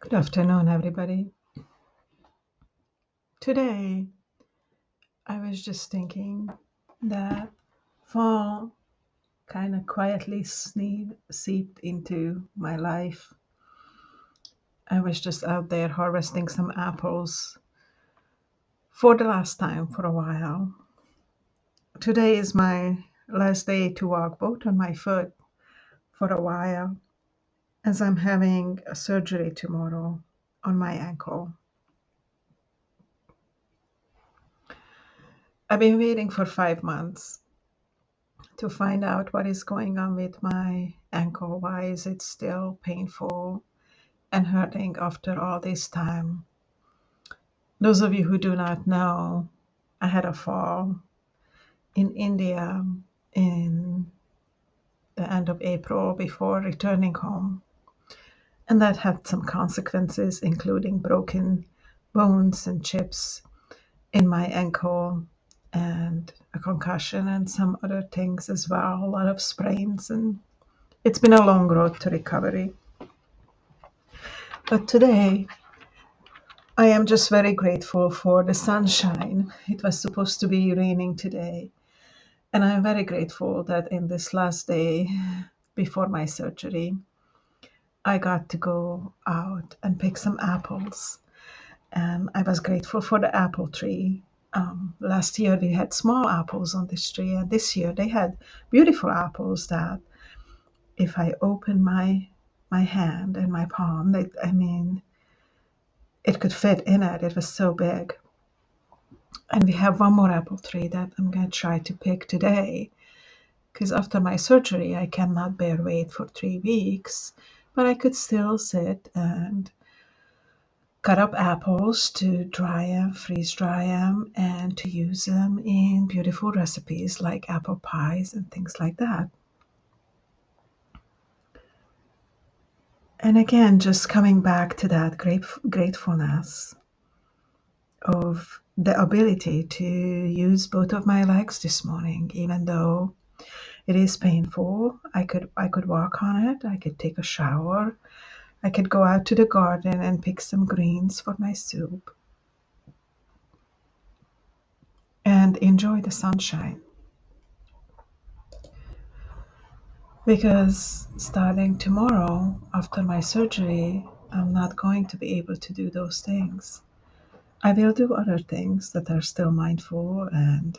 Good afternoon, everybody. Today, I was just thinking that fall kind of quietly seeped into my life. I was just out there harvesting some apples for the last time for a while. Today is my last day to walk both on my foot for a while, as I'm having a surgery tomorrow on my ankle. I've been waiting for 5 months to find out what is going on with my ankle. Why is it still painful and hurting after all this time? Those of you who do not know, I had a fall in India in the end of April before returning home. And that had some consequences, including broken bones and chips in my ankle and a concussion and some other things as well, a lot of sprains, and it's been a long road to recovery. But today, I am just very grateful for the sunshine. It was supposed to be raining today. And I'm very grateful that in this last day before my surgery, I got to go out and pick some apples. And I was grateful for the apple tree. Last year we had small apples on this tree, and this year they had beautiful apples that if I open my hand and my palm, it could fit in it. It was so big. And we have one more apple tree that I'm going to try to pick today. Because after my surgery, I cannot bear weight for 3 weeks. But I could still sit and cut up apples to dry them, freeze dry them, and to use them in beautiful recipes like apple pies and things like that. And again, just coming back to that gratefulness of the ability to use both of my legs this morning, even though it is painful. I could walk on it. I could take a shower. I could go out to the garden and pick some greens for my soup and enjoy the sunshine. Because starting tomorrow after my surgery, I'm not going to be able to do those things. I will do other things that are still mindful and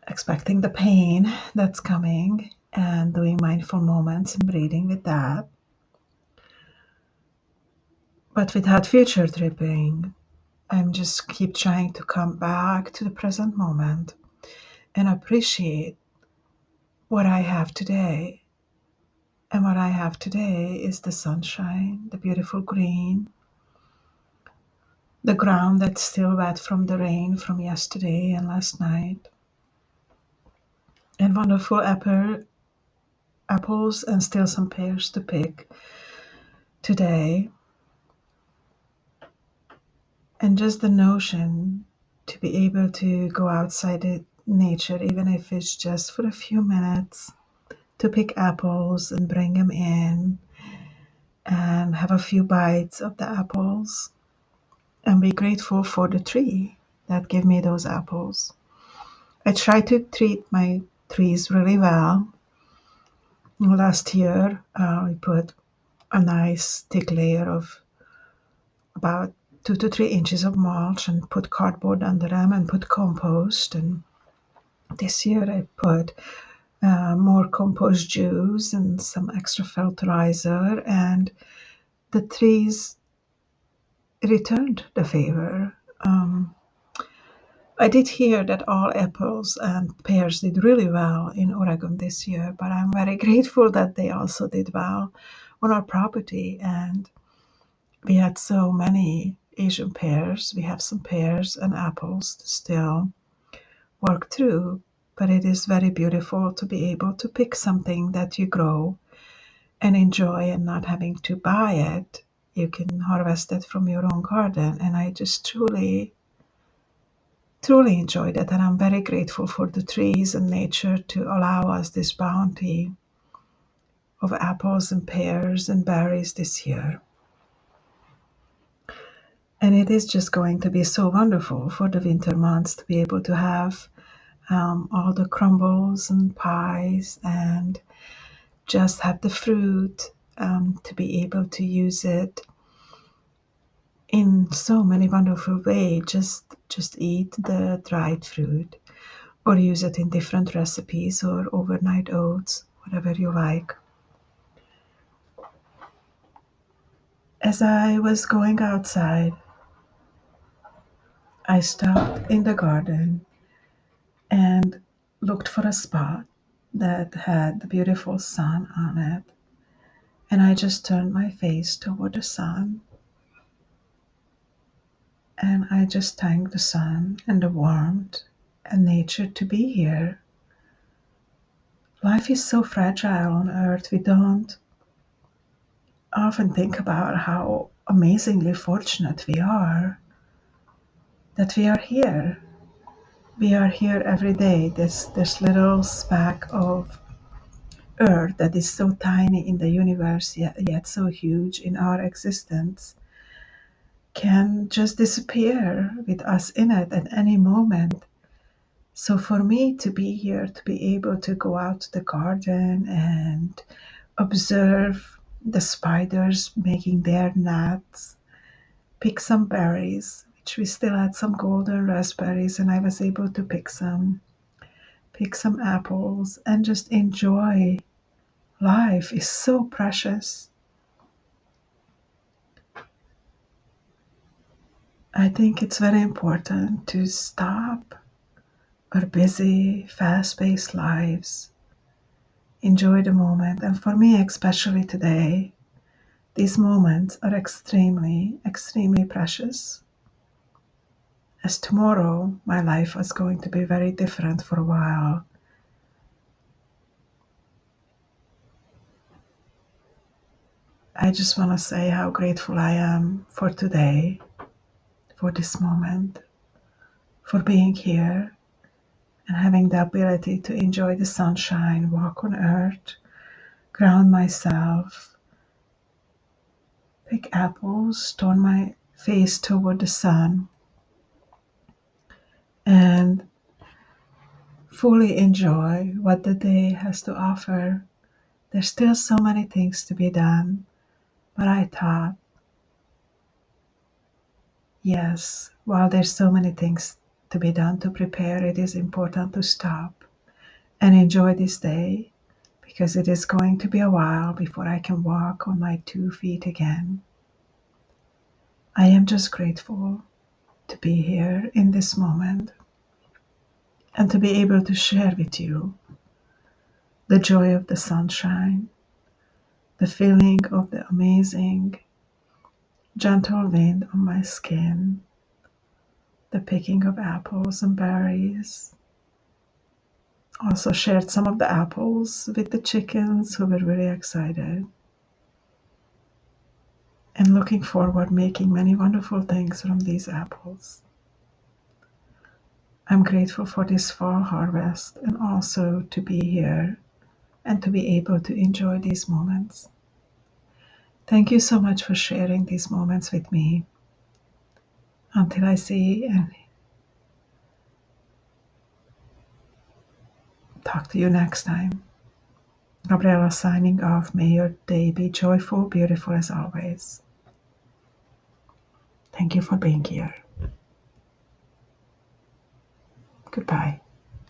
expecting the pain that's coming and doing mindful moments and breathing with that. But without future tripping, I'm just keep trying to come back to the present moment and appreciate what I have today. And what I have today is the sunshine, the beautiful green, the ground that's still wet from the rain from yesterday and last night, and wonderful apples and still some pears to pick today. And just the notion to be able to go outside nature, even if it's just for a few minutes, to pick apples and bring them in and have a few bites of the apples and be grateful for the tree that gave me those apples. I try to treat my trees really well. Last year, we put a nice thick layer of about 2 to 3 inches of mulch and put cardboard under them and put compost. And this year I put more compost juice and some extra fertilizer, and the trees returned the favor. I did hear that all apples and pears did really well in Oregon this year, but I'm very grateful that they also did well on our property. And we had so many Asian pears. We have some pears and apples to still work through, but it is very beautiful to be able to pick something that you grow and enjoy and not having to buy it. You can harvest it from your own garden, and I just truly enjoyed it, and I'm very grateful for the trees and nature to allow us this bounty of apples and pears and berries this year. And it is just going to be so wonderful for the winter months to be able to have all the crumbles and pies and just have the fruit, to be able to use it in so many wonderful ways. Just eat the dried fruit or use it in different recipes or overnight oats, whatever you like. As I was going outside, I stopped in the garden and looked for a spot that had the beautiful sun on it. And I just turned my face toward the sun. And I just thanked the sun and the warmth and nature to be here. Life is so fragile on earth. We don't often think about how amazingly fortunate we are that we are here. We are here every day. This little speck of earth that is so tiny in the universe, yet so huge in our existence, can just disappear with us in it at any moment. So for me to be here, to be able to go out to the garden and observe the spiders making their nets, pick some berries, which we still had some golden raspberries, and I was able to pick some apples, and just enjoy life is so precious. I think it's very important to stop our busy, fast-paced lives, enjoy the moment. And for me, especially today, these moments are extremely, extremely precious. As tomorrow, my life was going to be very different for a while. I just want to say how grateful I am for today, for this moment, for being here and having the ability to enjoy the sunshine, walk on earth, ground myself, pick apples, turn my face toward the sun, and fully enjoy what the day has to offer. There's still so many things to be done, but I thought, yes, while there's so many things to be done to prepare, it is important to stop and enjoy this day, because it is going to be a while before I can walk on my 2 feet again. I am just grateful to be here in this moment and to be able to share with you the joy of the sunshine, the feeling of the amazing gentle wind on my skin, the picking of apples and berries. Also shared some of the apples with the chickens, who were really excited, and looking forward making many wonderful things from these apples. I'm grateful for this fall harvest, and also to be here and to be able to enjoy these moments. Thank you so much for sharing these moments with me. Until I see and talk to you next time. Gabriella signing off. May your day be joyful, beautiful as always. Thank you for being here. Goodbye.